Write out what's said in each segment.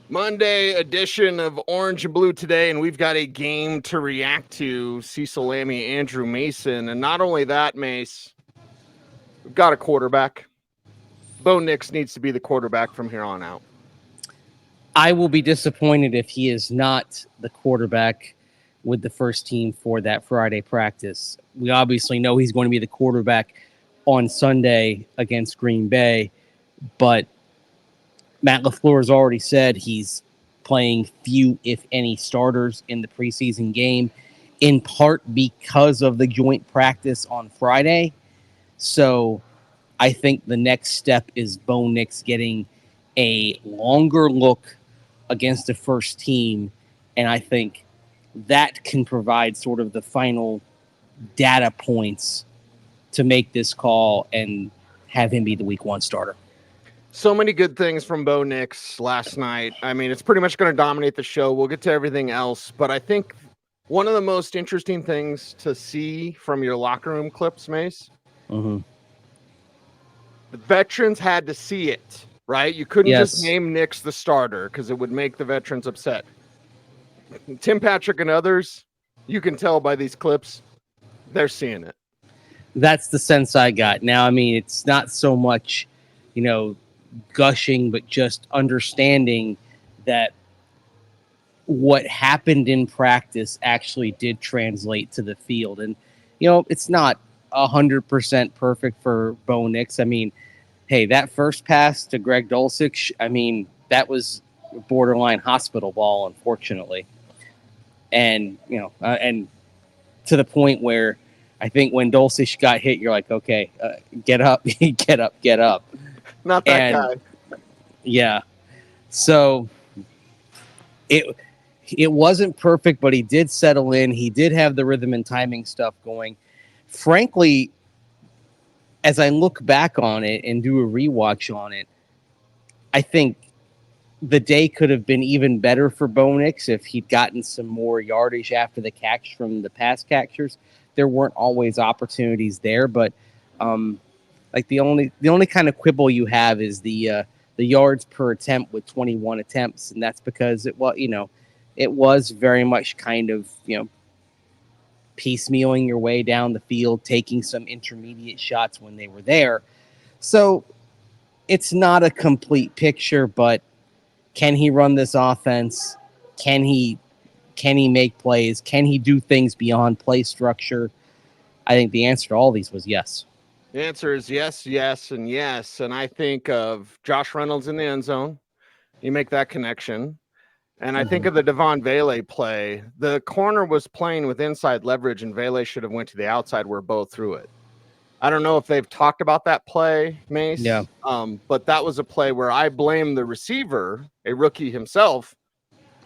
Monday edition of Orange and Blue today, and we've got a game to react to. Cecil, Lammey, Andrew Mason, and not only that, Mace, we've got a quarterback. Bo Nix needs to be the quarterback from here on out. I will be disappointed if he is not the quarterback with the first team for that Friday practice. We obviously know he's going to be the quarterback on Sunday against Green Bay, but Matt LaFleur has already said he's playing few, if any, starters in the preseason game, in part because of the joint practice on Friday. So I think the next step is Bo Nix getting a longer look against the first team, and I think that can provide sort of the final data points to make this call and have him be the week 1 starter. So many good things from Bo Nix last night. I mean, it's pretty much going to dominate the show. We'll get to everything else, but I think one of the most interesting things to see from your locker room clips, Mace, the veterans had to see it, right? You couldn't just name Nix the starter because it would make the veterans upset. Tim Patrick and others, you can tell by these clips, they're seeing it. That's the sense I got. Now, I mean, it's not so much, gushing, but just understanding that what happened in practice actually did translate to the field. And, it's not 100% perfect for Bo Nix. I mean, hey, that first pass to Greg Dulcich, I mean, that was borderline hospital ball, unfortunately. And, and to the point where I think when Dulcich got hit, you're like, okay, get up, get up. Not that guy. Yeah. So it wasn't perfect, but he did settle in. He did have the rhythm and timing stuff going. Frankly, as I look back on it and do a rewatch on it, I think the day could have been even better for Bo Nix if he'd gotten some more yardage after the catch from the pass catchers. There weren't always opportunities there, but like the only kind of quibble you have is the yards per attempt with 21 attempts, and that's because it was very much kind of piecemealing your way down the field, taking some intermediate shots when they were there. So it's not a complete picture, but can he run this offense? Can he make plays? Can he do things beyond play structure? I think the answer to all these was yes. The answer is yes, yes, and yes. And I think of Josh Reynolds in the end zone. You make that connection. And I think of the Devon Vele play. The corner was playing with inside leverage, and Vele should have went to the outside where Bo threw it. I don't know if they've talked about that play, Mace. Yeah. But that was a play where I blame the receiver, a rookie himself,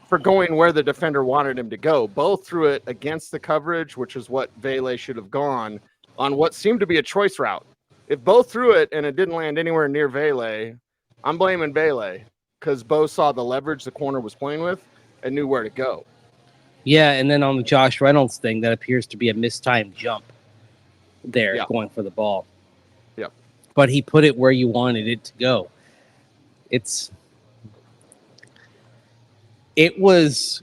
for going where the defender wanted him to go. Bo threw it against the coverage, which is what Vele should have gone on what seemed to be a choice route. If Bo threw it and it didn't land anywhere near Vele, I'm blaming Vele because Bo saw the leverage the corner was playing with and knew where to go. Yeah, and then on the Josh Reynolds thing, that appears to be a mistimed jump there going for the ball. Yep. But he put it where you wanted it to go. It was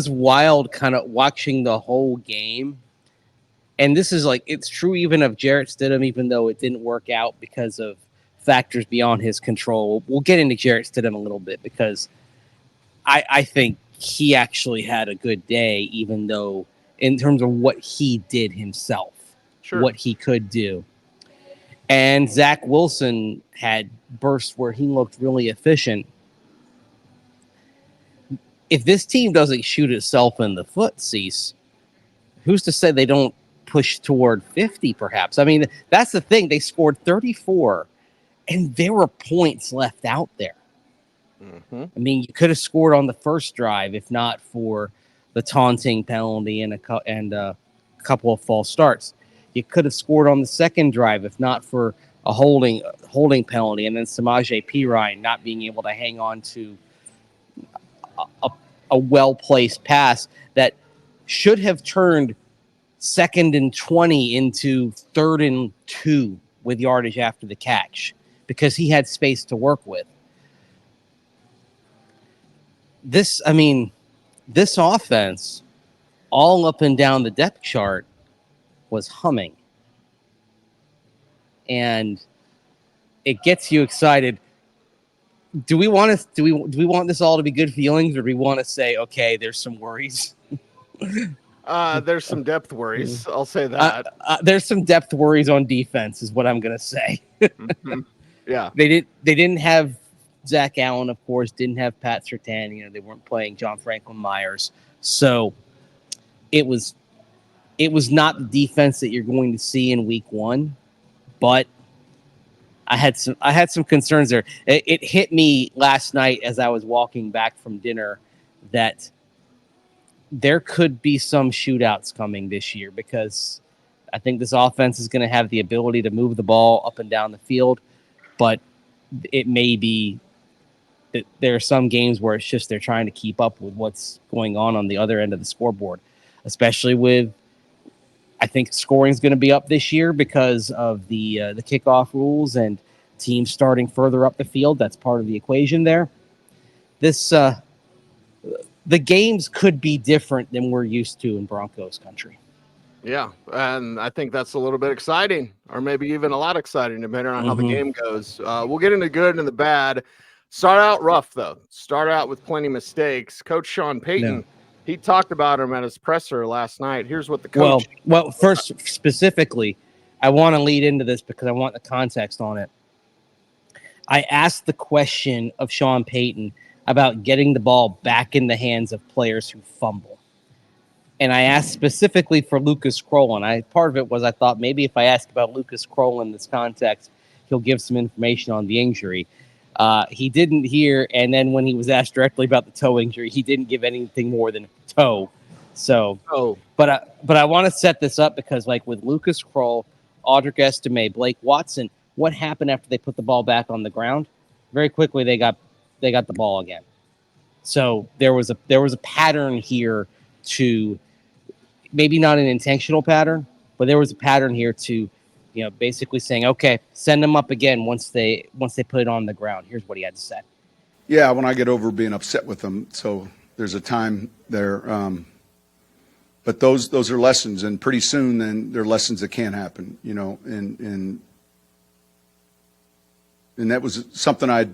wild kind of watching the whole game. And this is it's true even of Jarrett Stidham, even though it didn't work out because of factors beyond his control. We'll get into Jarrett Stidham a little bit because I think he actually had a good day, even though in terms of what he did himself, what he could do. And Zach Wilson had bursts where he looked really efficient. If this team doesn't shoot itself in the foot, Cease, who's to say they don't push toward 50, perhaps? I mean, that's the thing. They scored 34, and there were points left out there. Mm-hmm. I mean, you could have scored on the first drive if not for the taunting penalty and a couple of false starts. You could have scored on the second drive if not for a holding penalty, and then Samaje Perine not being able to hang on to a well-placed pass that should have turned 2nd and 20 into 3rd and 2 with yardage after the catch because he had space to work with. this offense all up and down the depth chart was humming. And it gets you excited. Do we want this all to be good feelings, or do we want to say, okay, there's some worries? There's some depth worries. I'll say that. There's some depth worries on defense, is what I'm gonna say. Mm-hmm. Yeah, they didn't have Zach Allen, of course, didn't have Pat Surtain. They weren't playing John Franklin Myers, so it was not the defense that you're going to see in week one, but I had some concerns there. It hit me last night as I was walking back from dinner that there could be some shootouts coming this year, because I think this offense is going to have the ability to move the ball up and down the field, but it may be that there are some games where it's just they're trying to keep up with what's going on the other end of the scoreboard, especially with, I think scoring is going to be up this year because of the kickoff rules and teams starting further up the field. That's part of the equation there. The games could be different than we're used to in Broncos country. Yeah, and I think that's a little bit exciting, or maybe even a lot exciting, depending on how the game goes. We'll get into good and the bad. Start out rough, though. Start out with plenty of mistakes. Coach Sean Payton, he talked about him at his presser last night. Here's what the coach... Well, first, specifically, I want to lead into this because I want the context on it. I asked the question of Sean Payton about getting the ball back in the hands of players who fumble. And I asked specifically for Lucas Kroll. Part of it was I thought maybe if I ask about Lucas Kroll in this context, he'll give some information on the injury. He didn't hear, and then when he was asked directly about the toe injury, he didn't give anything more than toe. So, but I want to set this up because, like with Lucas Kroll, Audric Estime, Blake Watson, what happened after they put the ball back on the ground? Very quickly they got the ball again. So there was a pattern here to, maybe not an intentional pattern, but there was a pattern here to, basically saying, okay, send them up again once they put it on the ground. Here's what he had to say. Yeah, when I get over being upset with them, so there's a time there. But those are lessons, and pretty soon then they're lessons that can't happen, and that was something I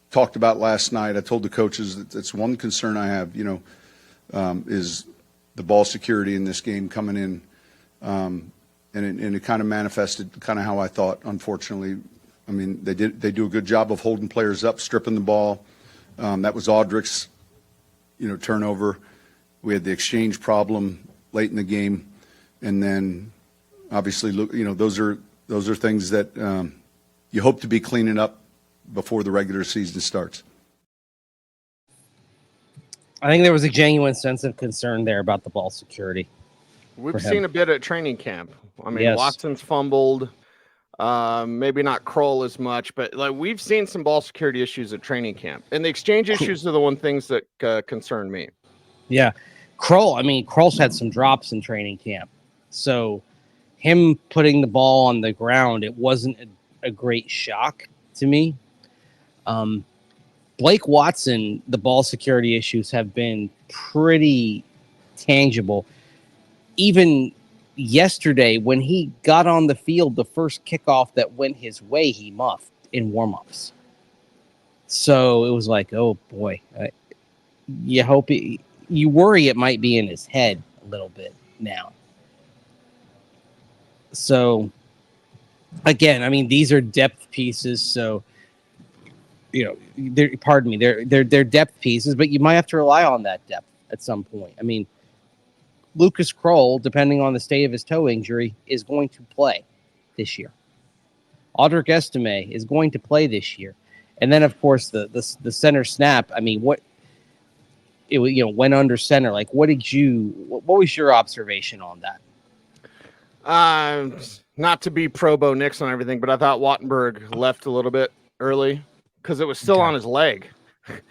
talked about last night. I told the coaches that that's one concern I have, is the ball security in this game coming in. And it kind of manifested kind of how I thought, unfortunately. I mean, they do a good job of holding players up, stripping the ball. That was Audric's, turnover. We had the exchange problem late in the game. And then obviously, those are things that you hope to be cleaning up before the regular season starts. I think there was a genuine sense of concern there about the ball security. We've seen a bit at training camp. I mean, yes. Watson's fumbled, maybe not Kroll as much, but like we've seen some ball security issues at training camp, and the exchange issues are the one things that concern me. Yeah, Kroll's had some drops in training camp, so him putting the ball on the ground, it wasn't a great shock to me. Blake Watson, the ball security issues have been pretty tangible. Even yesterday, when he got on the field, the first kickoff that went his way, he muffed in warmups. So it was like, oh boy, you worry it might be in his head a little bit now. So again, I mean, these are depth pieces. So, they're depth pieces, but you might have to rely on that depth at some point. I mean, Lucas Kroll, depending on the state of his toe injury, is going to play this year. Audric Estime is going to play this year. And then, of course, the center snap. I mean, went under center. Like, what was your observation on that? Not to be pro Bo Nix on everything, but I thought Wattenberg left a little bit early because it was still on his leg. If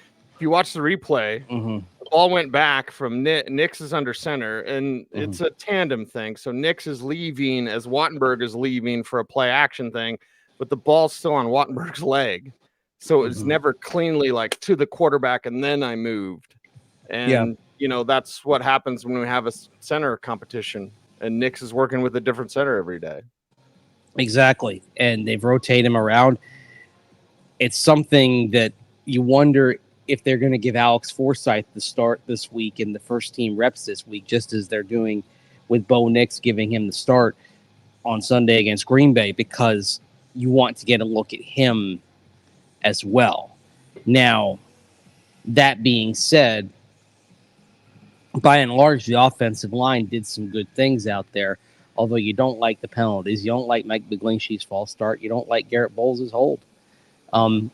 you watch the replay, the ball went back from Nix is under center, and it's a tandem thing. So Nix is leaving as Wattenberg is leaving for a play action thing, but the ball's still on Wattenberg's leg. So it was never cleanly like to the quarterback, and then I moved. And, that's what happens when we have a center competition. And Nix is working with a different center every day. Exactly. And they've rotated him around. It's something that you wonder if they're going to give Alex Forsythe the start this week in the first team reps this week, just as they're doing with Bo Nix, giving him the start on Sunday against Green Bay, because you want to get a look at him as well. Now, that being said, by and large, the offensive line did some good things out there, although you don't like the penalties. You don't like Mike McGlinchey's false start. You don't like Garrett Bolles' hold.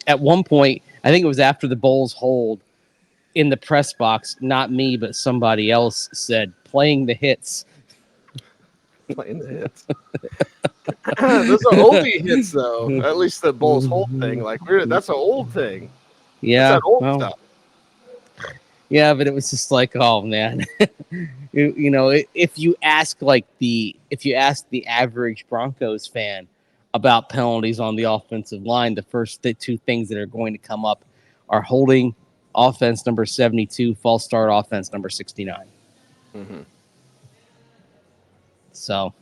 At one point, I think it was after the Bolles hold in the press box, not me, but somebody else said, playing the hits. Playing the hits. Those are oldie hits, though. At least the Bolles hold thing. That's an old thing. Yeah. That's that old stuff. Yeah, but it was just like, oh man, if you ask the average Broncos fan about penalties on the offensive line, the two things that are going to come up are holding offense number 72, false start offense number 69. Mm-hmm. So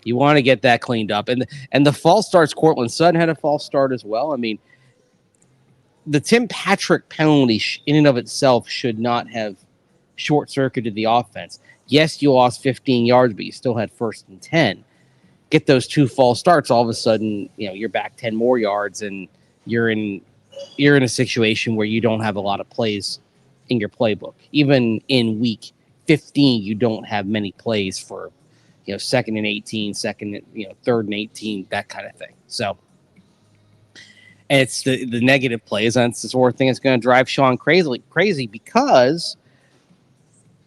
you want to get that cleaned up, and the false starts. Courtland Sutton had a false start as well. I mean, the Tim Patrick penalty in and of itself should not have short-circuited the offense. Yes, you lost 15 yards, but you still had 1st and 10. Get those 2 false starts, all of a sudden, you're back 10 more yards, and you're in a situation where you don't have a lot of plays in your playbook. Even in week 15, you don't have many plays for, 2nd and 18, 3rd and 18, that kind of thing. So, and it's the negative plays, and it's the sort of thing that's going to drive Sean crazy because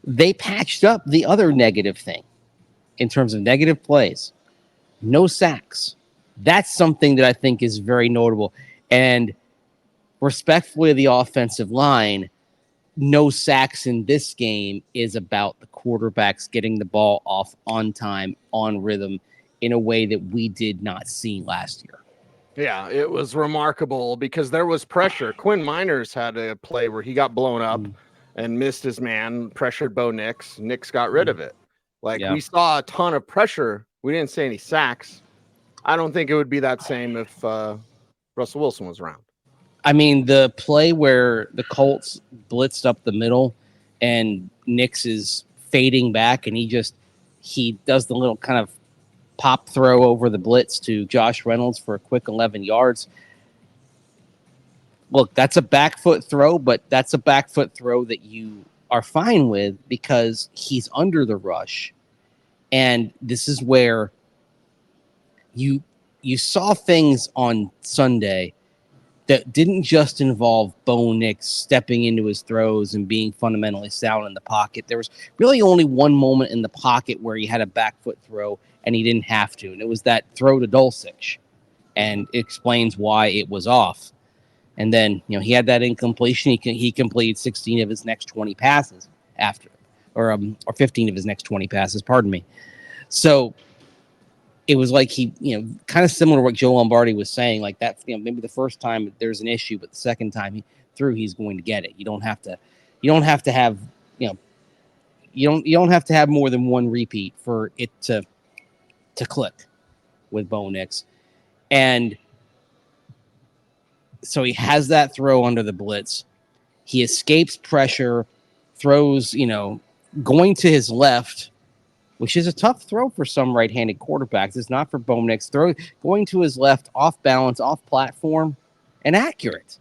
they patched up the other negative thing in terms of negative plays. No sacks. That's something that I think is very notable. And respectfully, the offensive line, no sacks in this game is about the quarterbacks getting the ball off on time, on rhythm, in a way that we did not see last year. Yeah, it was remarkable because there was pressure. Quinn Miners had a play where he got blown up and missed his man, pressured Bo Nix. Nix got rid of it. We saw a ton of pressure. We didn't see any sacks. I don't think it would be that same if Russell Wilson was around. I mean, the play where the Colts blitzed up the middle and Nix is fading back and he does the little kind of pop throw over the blitz to Josh Reynolds for a quick 11 yards. Look, that's a back foot throw, but that's a back foot throw that you are fine with because he's under the rush. And this is where you saw things on Sunday that didn't just involve Bo Nix stepping into his throws and being fundamentally sound in the pocket. There was really only one moment in the pocket where he had a back foot throw and he didn't have to. And it was that throw to Dulcich. And it explains why it was off. And then, he had that incompletion. He completed 16 of his next 20 passes after, or 15 of his next 20 passes, pardon me. So it was like he, kind of similar to what Joe Lombardi was saying, like that, maybe the first time there's an issue, but the second time he threw, he's going to get it. You don't have to have, you don't have to have more than one repeat for it to click with Bo Nix. And so he has that throw under the blitz. He escapes pressure, throws, going to his left, which is a tough throw for some right-handed quarterbacks. It's not for Bo Nix. Going to his left, off balance, off platform, and accurate.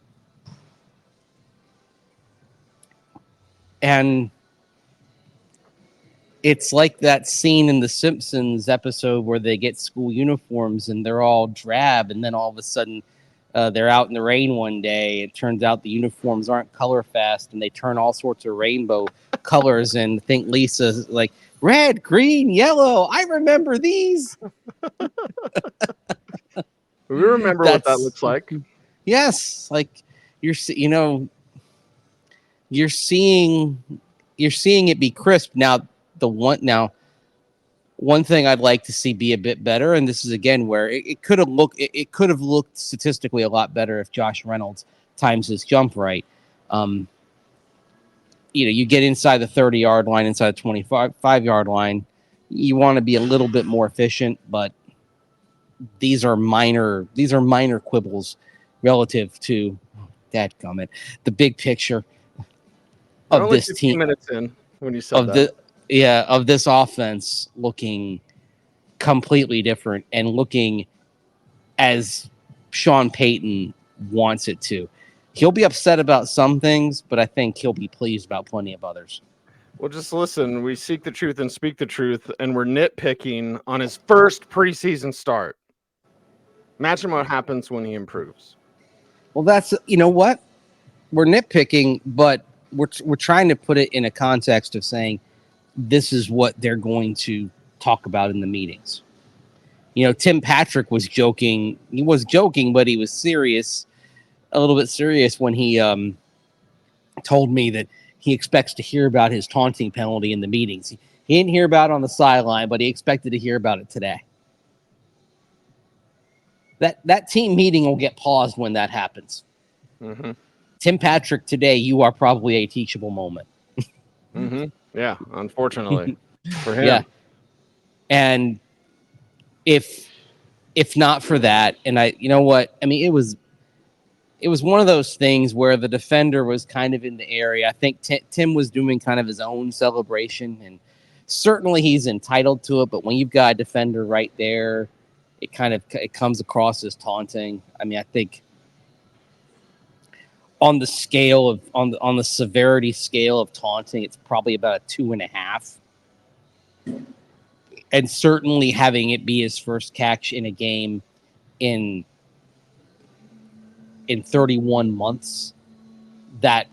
And it's like that scene in the Simpsons episode where they get school uniforms and they're all drab, and then all of a sudden they're out in the rain one day. It turns out the uniforms aren't color fast, and they turn all sorts of rainbow colors. And I think Lisa's like, red, green, yellow. I remember these. We remember what that looks like. Yes, like you're seeing it be crisp. Now one thing I'd like to see be a bit better, and this is again where it could have looked statistically a lot better if Josh Reynolds times his jump right. you get inside the 30-yard line, inside the 25-yard line, you want to be a little bit more efficient, but these are minor quibbles relative to dadgummit, the big picture We're of only this 15 team, minutes in when you said that. of this offense looking completely different and looking as Sean Payton wants it to. He'll be upset about some things, but I think he'll be pleased about plenty of others. Well, just listen. We seek the truth and speak the truth, and we're nitpicking on his first preseason start. Imagine what happens when he improves. Well, that's, you know what? We're nitpicking, but we're trying to put it in a context of saying this is what they're going to talk about in the meetings. Tim Patrick was joking. He was joking, but he was serious, a little bit serious when he told me that he expects to hear about his taunting penalty in the meetings. He didn't hear about it on the sideline, but he expected to hear about it today. That team meeting will get paused when that happens. Mm-hmm. Tim Patrick, today, you are probably a teachable moment. Mm-hmm. Yeah, unfortunately for him. Yeah. And if not for that, and it was one of those things where the defender was kind of in the area. I think Tim was doing kind of his own celebration, and certainly he's entitled to it. But when you've got a defender right there, it comes across as taunting. I mean, I think on the scale of on the severity scale of taunting, it's probably about a 2.5. And certainly having it be his first catch in a game in 31 months, that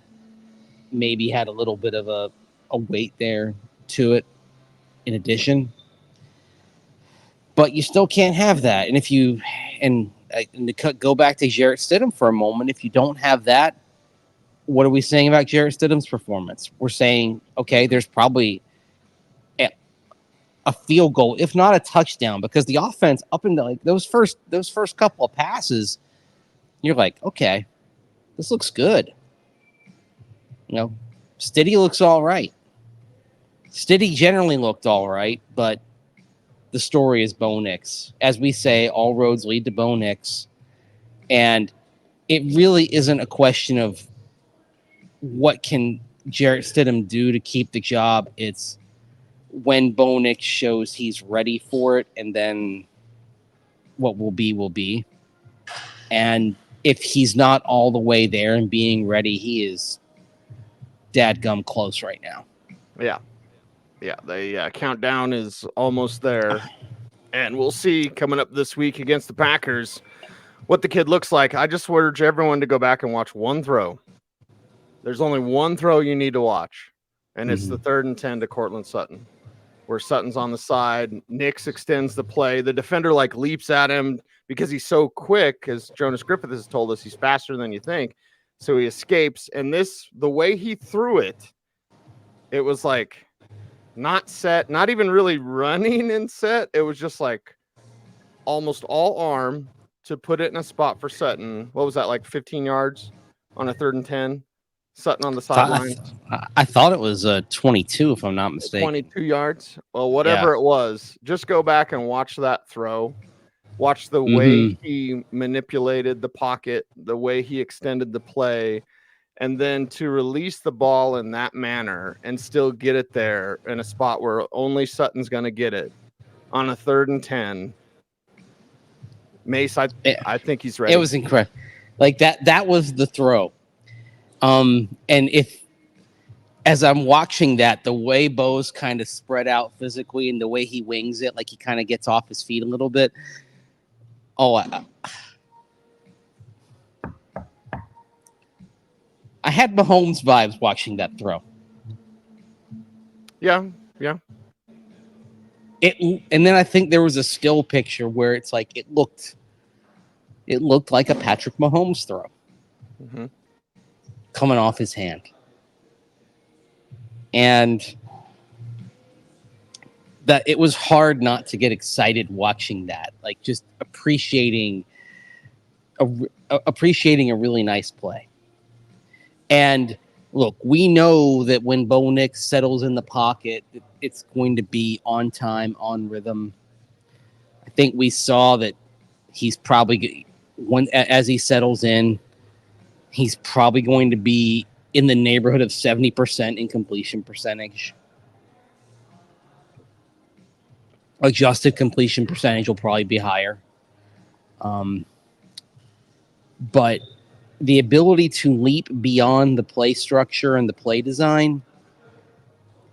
maybe had a little bit of a weight there to it in addition. But you still can't have that. And to go back to Jarrett Stidham for a moment, if you don't have that, what are we saying about Jarrett Stidham's performance? We're saying, okay, there's probably a field goal, if not a touchdown, because the offense up into those first couple of passes, you're like, okay, this looks good. Stiddy looks all right. Stiddy generally looked all right, but the story is Bo Nix. As we say, all roads lead to Bo Nix. And it really isn't a question of what can Jarrett Stidham do to keep the job. It's when Bo Nix shows he's ready for it, and then what will be. And if he's not all the way there and being ready, he is dadgum close right now. Yeah. The countdown is almost there, and we'll see coming up this week against the Packers what the kid looks like. I just urge everyone to go back and watch one throw. There's only one throw you need to watch, and it's the 3rd and 10 to Courtland Sutton, where Sutton's on the side. Nix extends the play. The defender leaps at him because he's so quick, as Jonas Griffith has told us, he's faster than you think. So he escapes. And the way he threw it, it was not set, not even really running in set. It was just almost all arm to put it in a spot for Sutton. What was that, 15 yards on a 3rd and 10? Sutton on the sideline. I thought it was 22, if I'm not mistaken. 22 yards. Well, whatever it was, just go back and watch that throw. Watch the way he manipulated the pocket, the way he extended the play, and then to release the ball in that manner and still get it there in a spot where only Sutton's going to get it on a 3rd and 10. Mace, I think he's ready. It was incredible. That was the throw. And as I'm watching that, the way Bo's kind of spread out physically and the way he wings it, he kind of gets off his feet a little bit. I had Mahomes vibes watching that throw. Yeah. And then I think there was a still picture where it's it looked like a Patrick Mahomes throw. Mm-hmm. Coming off his hand. And that it was hard not to get excited watching that, just appreciating a really nice play. And look, we know that when Bo Nix settles in the pocket, it's going to be on time, on rhythm. I think we saw that he's probably, as he settles in, he's probably going to be in the neighborhood of 70% in completion percentage. Adjusted completion percentage will probably be higher. But the ability to leap beyond the play structure and the play design,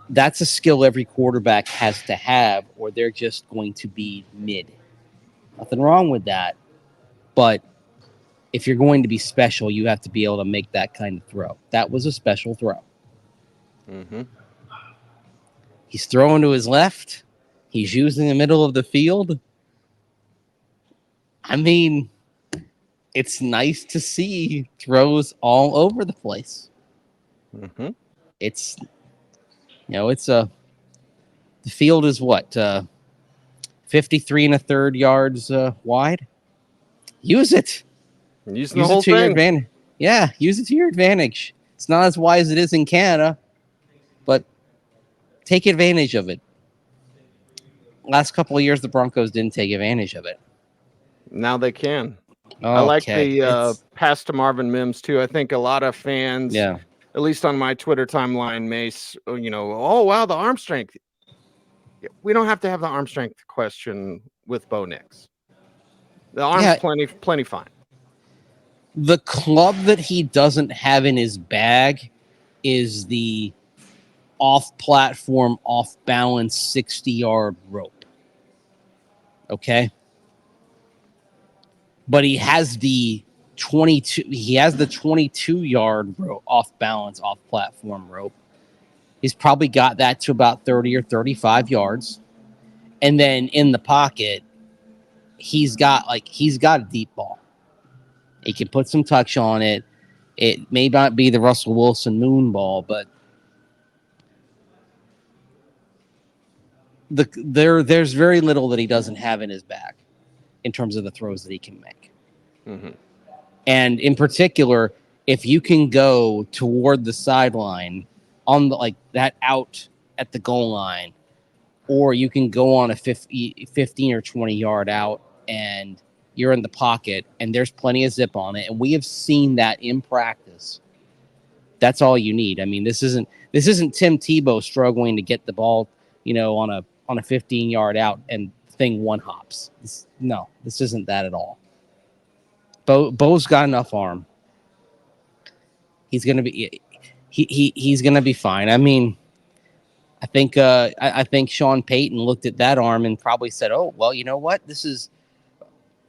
that's a skill every quarterback has to have, or they're just going to be mid. Nothing wrong with that. But if you're going to be special, you have to be able to make that kind of throw. That was a special throw. Mm-hmm. He's throwing to his left. He's using the middle of the field. I mean, it's nice to see throws all over the place. Mm-hmm. It's, the field is what, 53 1/3 yards wide. Use it. Using Use the it whole to your thing. advantage. Yeah, use it to your advantage. It's not as wide as it is in Canada, but take advantage of it. Last couple of years, the Broncos didn't take advantage of it. Now they can. Okay. I like the pass to Marvin Mims too. I think a lot of fans, yeah. at least on my Twitter timeline, may, oh wow, the arm strength. We don't have to have the arm strength question with Bo Nix. The arm's plenty fine. The club that he doesn't have in his bag is the off-platform, off-balance 60-yard rope. Okay? But he has the 22-yard rope, off-balance, off-platform rope. He's probably got that to about 30 or 35 yards. And then in the pocket, he's got a deep ball. He can put some touch on it. It may not be the Russell Wilson moon ball, but there's very little that he doesn't have in his bag in terms of the throws that he can make. Mm-hmm. And in particular, if you can go toward the sideline on that out at the goal line, or you can go on a 15 or 20 yard out and you're in the pocket and there's plenty of zip on it. And we have seen that in practice. That's all you need. I mean, this isn't Tim Tebow struggling to get the ball, on a 15-yard out and thing one hops. This isn't that at all. Bo's got enough arm. He's gonna be he's gonna be fine. I mean, I think Sean Payton looked at that arm and probably said, "Oh, well, you know what? This is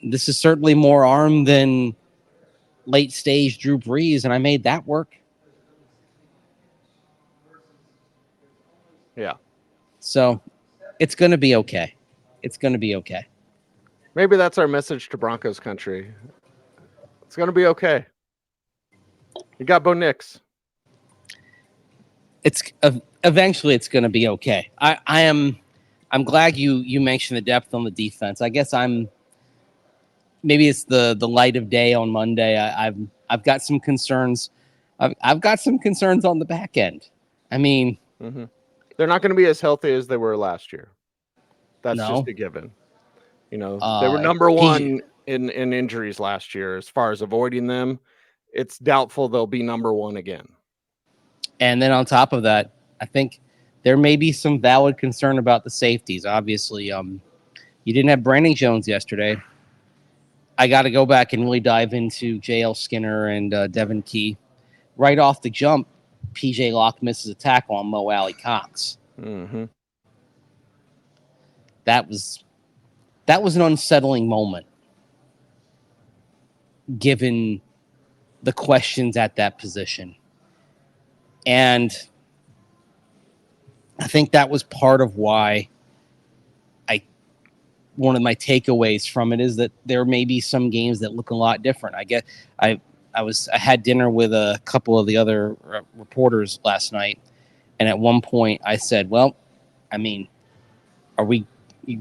certainly more arm than late stage Drew Brees, and I made that work." Yeah. So it's going to be okay. It's going to be okay. Maybe that's our message to Broncos country. It's going to be okay. You got Bo Nix. It's eventually it's going to be okay. I'm glad you mentioned the depth on the defense. I guess maybe it's the light of day on Monday. I've got some concerns. I've got some concerns on the back end. I mean, they're not going to be as healthy as they were last year. That's No. just a given. They were number one in injuries last year. As far as avoiding them, it's doubtful they'll be number one again. And then on top of that, I think there may be some valid concern about the safeties. Obviously, you didn't have Brandon Jones yesterday. I got to go back and really dive into J.L. Skinner and Devin Key. Right off the jump, P.J. Locke misses a tackle on Mo Alley Cox. Mm-hmm. That was an unsettling moment, given the questions at that position. And I think that was part of why one of my takeaways from it is that there may be some games that look a lot different. I guess I had dinner with a couple of the other reporters last night, and at one point I said, well, I mean, are we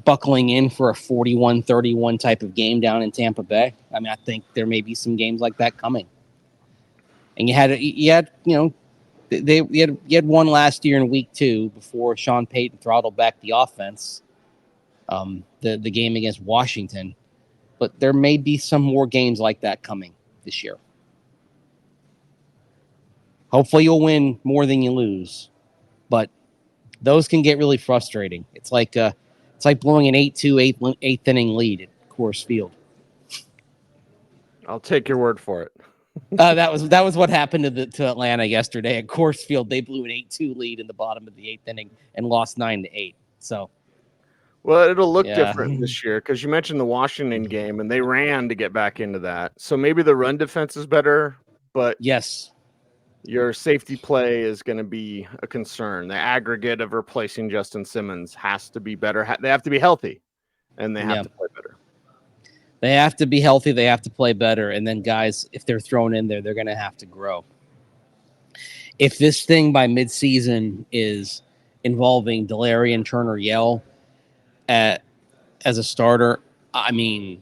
buckling in for a 41-31 type of game down in Tampa Bay? I mean, I think there may be some games like that coming. And you had You had one last year in week 2 before Sean Payton throttled back the offense. The game against Washington, but there may be some more games like that coming this year. Hopefully you'll win more than you lose, but those can get really frustrating. It's like blowing an 8-2 eighth inning lead at Coors Field. I'll take your word for it. That was what happened to Atlanta yesterday at Coors Field. They blew an 8-2 lead in the bottom of the 8th inning and lost 9-8. So, well, it'll look different this year because you mentioned the Washington game and they ran to get back into that. So maybe the run defense is better, but yes, your safety play is going to be a concern. The aggregate of replacing Justin Simmons has to be better. They have to be healthy, and they have to play better. They have to be healthy. They have to play better. And then, guys, if they're thrown in there, they're going to have to grow. If this thing by midseason is involving Delarian Turner-Yell as a starter, I mean,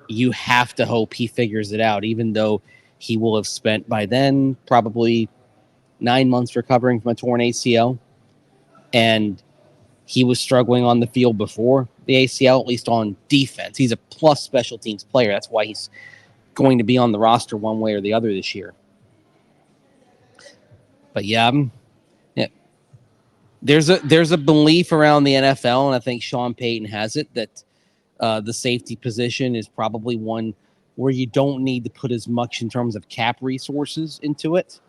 you have to hope he figures it out, even though he will have spent by then probably 9 months recovering from a torn ACL. And he was struggling on the field before the ACL, at least on defense. He's a plus special teams player. That's why he's going to be on the roster one way or the other this year. But yeah, there's a belief around the NFL, and I think Sean Payton has it, that the safety position is probably one where you don't need to put as much in terms of cap resources into it.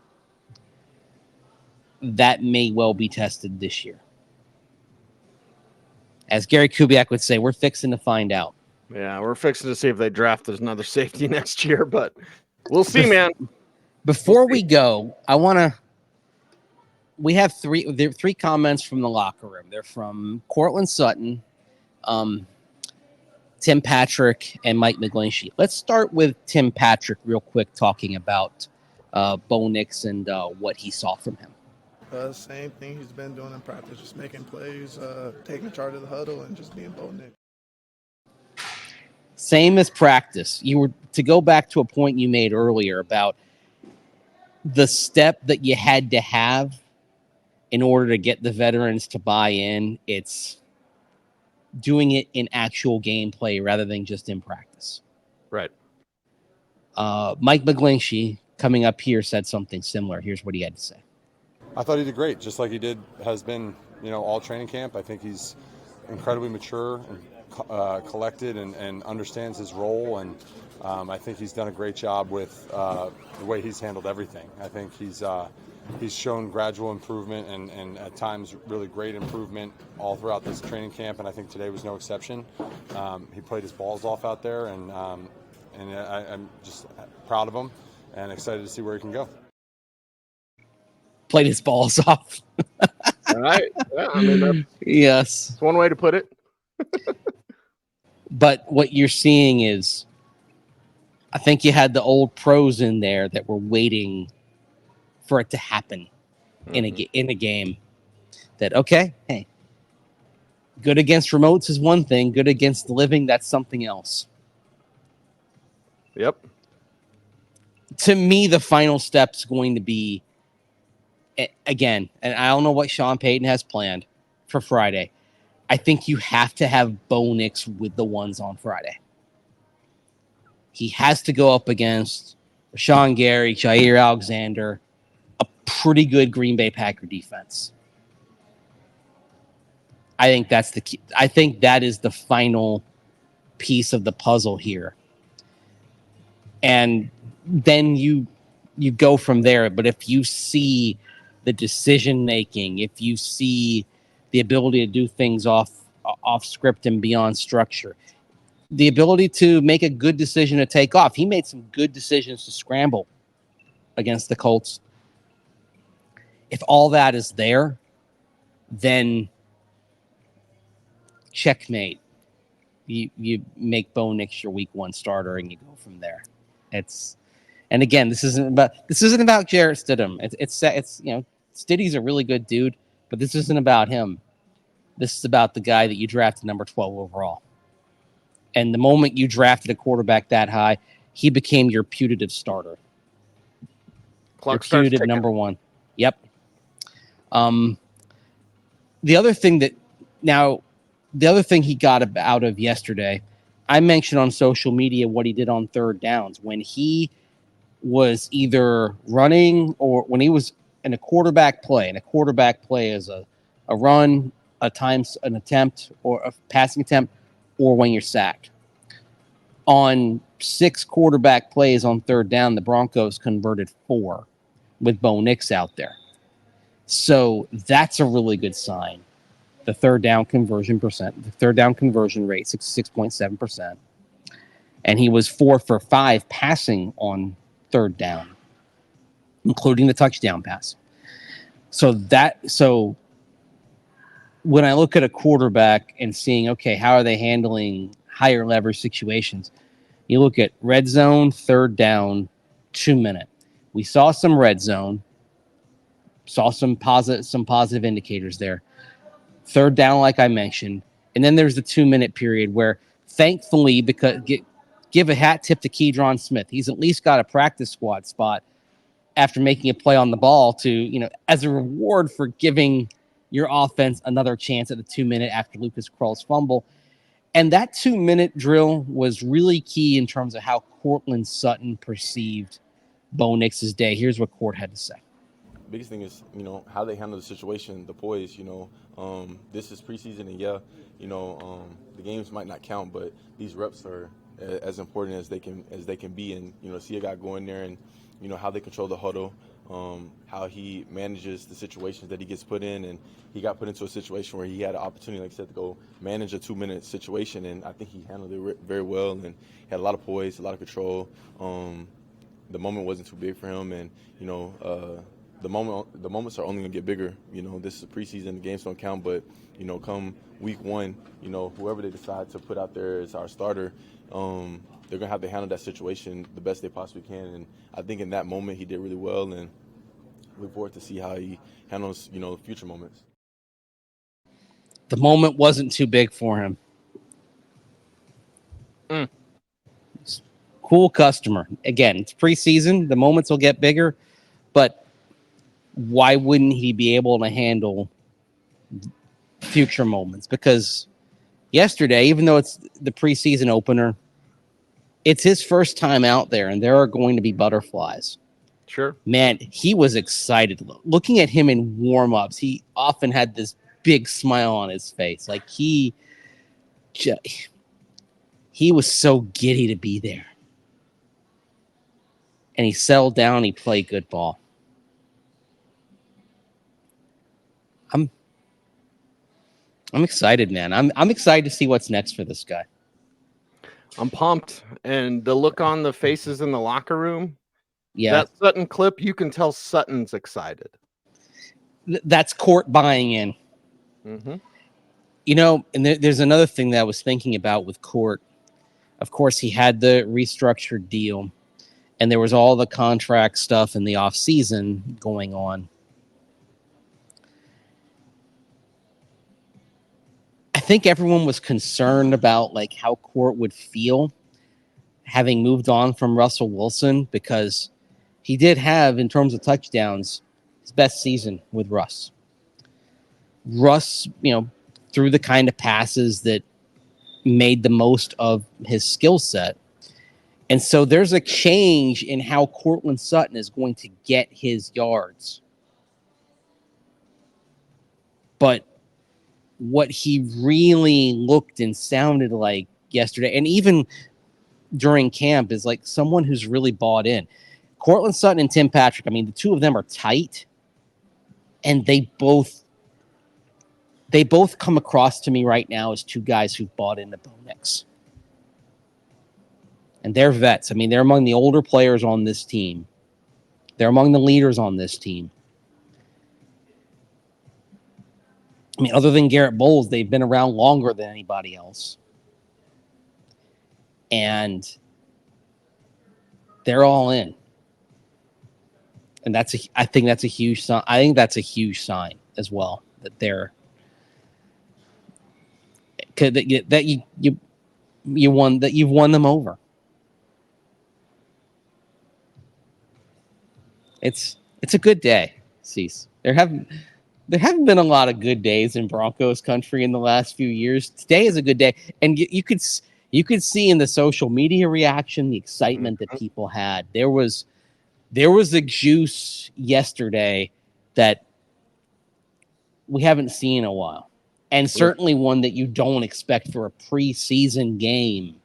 That may well be tested this year. As Gary Kubiak would say, we're fixing to find out. Yeah, we're fixing to see if they draft another safety next year, but we'll see, man. Before we go, we have three comments from the locker room. They're from Courtland Sutton, Tim Patrick, and Mike McGlinchey. Let's start with Tim Patrick real quick, talking about Bo Nix and what he saw from him. Same thing he's been doing in practice, just making plays, taking charge of the huddle, and just being Bo Nix. Same as practice. You were to go back to a point you made earlier about the step that you had to have in order to get the veterans to buy in. It's doing it in actual gameplay rather than just in practice. Right. Mike McGlinchey, coming up here, said something similar. Here's what he had to say. I thought he did great, just like he has been, all training camp. I think he's incredibly mature and collected and understands his role. And I think he's done a great job with the way he's handled everything. I think he's shown gradual improvement and at times really great improvement all throughout this training camp. And I think today was no exception. He played his balls off out there, and I'm just proud of him and excited to see where he can go. Played his balls off. All right. Yeah, I mean, yes. That's one way to put it. But what you're seeing is, I think you had the old pros in there that were waiting for it to happen in a game. That, okay, hey, good against remotes is one thing. Good against the living, that's something else. Yep. To me, the final step's going to be, again, and I don't know what Sean Payton has planned for Friday. I think you have to have Bo Nix with the ones on Friday. He has to go up against Rashawn Gary, Jair Alexander, a pretty good Green Bay Packer defense. I think that's the key. I think that is the final piece of the puzzle here. And then you go from there. But if you see the decision making, if you see the ability to do things off script and beyond structure, the ability to make a good decision to take off. He made some good decisions to scramble against the Colts. If all that is there, then checkmate. You make Bo Nix your week 1 starter and you go from there. And again, this isn't about Jarrett Stidham. It's Stiddy's a really good dude, but this isn't about him. This is about the guy that you drafted number 12 overall. And the moment you drafted a quarterback that high, he became your putative starter. Clock Your starts putative ticking. number one. Yep. The other thing he got out of yesterday, I mentioned on social media what he did on third downs when he was either running or when he was in a quarterback play. And a quarterback play is a run, an attempt, or a passing attempt, or when you're sacked. On 6 quarterback plays on third down, the Broncos converted 4 with Bo Nix out there. So that's a really good sign. The third down conversion rate, 66.7%. And he was 4 for 5 passing on third down, including the touchdown pass. So when I look at a quarterback and seeing, okay, how are they handling higher leverage situations? You look at red zone, third down, 2 minute. We saw some red zone, saw some positive indicators there. Third down, like I mentioned, and then there's the 2 minute period where, thankfully, because give a hat tip to Keydron Smith, he's at least got a practice squad spot after making a play on the ball to, as a reward for giving your offense another chance at the 2 minute after Lucas Krull's fumble. And that 2 minute drill was really key in terms of how Courtland Sutton perceived Bo Nix's day. Here's what Court had to say. Biggest thing is, how they handle the situation, the poise, this is preseason and the games might not count, but these reps are as important as they can be. And, see a guy go in there and, how they control the huddle, how he manages the situations that he gets put in. And he got put into a situation where he had an opportunity, like I said, to go manage a 2 minute situation. And I think he handled it very well and had a lot of poise, a lot of control. The moment wasn't too big for him. And, the moments are only going to get bigger. This is a preseason, the games don't count, but, come week 1, whoever they decide to put out there as our starter, they're going to have to handle that situation the best they possibly can. And I think in that moment he did really well, and look forward to see how he handles, future moments. The moment wasn't too big for him. Cool customer. Again, it's preseason. The moments will get bigger, but why wouldn't he be able to handle future moments? Because yesterday, even though it's the preseason opener, it's his first time out there, and there are going to be butterflies. Sure. Man, he was excited. Looking at him in warm-ups, he often had this big smile on his face. Like he was so giddy to be there. And he settled down, he played good ball. I'm excited, man. I'm excited to see what's next for this guy. I'm pumped. And the look on the faces in the locker room, Yeah. that Sutton clip, you can tell Sutton's excited. That's Court buying in. Mm-hmm. And there's another thing that I was thinking about with Court. Of course, he had the restructured deal, and there was all the contract stuff in the offseason going on. I think everyone was concerned about how Court would feel having moved on from Russell Wilson, because he did have, in terms of touchdowns, his best season with Russ. Russ, threw the kind of passes that made the most of his skill set. And so there's a change in how Courtland Sutton is going to get his yards. But what he really looked and sounded like yesterday, and even during camp, is like someone who's really bought in. Courtland Sutton and Tim Patrick, the two of them are tight, and they both come across to me right now as two guys who've bought into Bo Nix. And they're vets. They're among the older players on this team. They're among the leaders on this team. Other than Garett Bolles, they've been around longer than anybody else. And they're all in. And I think that's a huge sign. I think that's a huge sign as well, that they're that you've won them over. It's It's a good day, Cease. There haven't been a lot of good days in Broncos country in the last few years. Today is a good day, and you could see in the social media reaction the excitement that people had. There was a juice yesterday that we haven't seen in a while, and certainly one that you don't expect for a preseason game.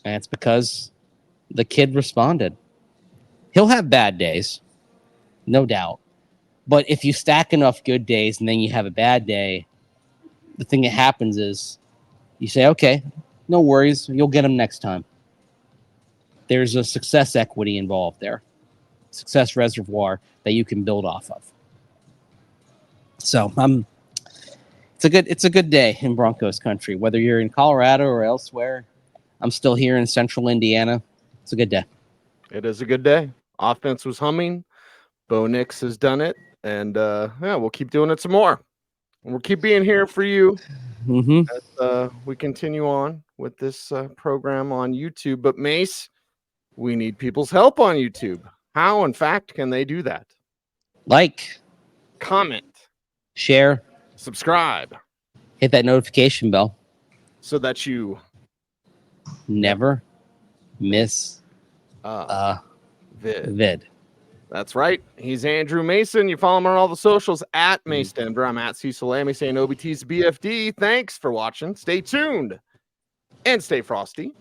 And it's because the kid responded. He'll have bad days, no doubt. But if you stack enough good days and then you have a bad day, the thing that happens is you say, okay, no worries. You'll get him next time. There's a success equity involved there, success reservoir that you can build off of. So it's a good day in Broncos country, whether you're in Colorado or elsewhere. I'm still here in central Indiana. It's a good day. It is a good day. Offense was humming. Bo Nix has done it. And we'll keep doing it some more. And we'll keep being here for you as we continue on with this program on YouTube. But Mace, we need people's help on YouTube. How, in fact, can they do that? Like, comment, share, subscribe, hit that notification bell so that you never miss vid. That's right. He's Andrew Mason. You follow him on all the socials at Mace Denver. I'm at Cecil Lammey saying OBT's BFD. Thanks for watching. Stay tuned and stay frosty.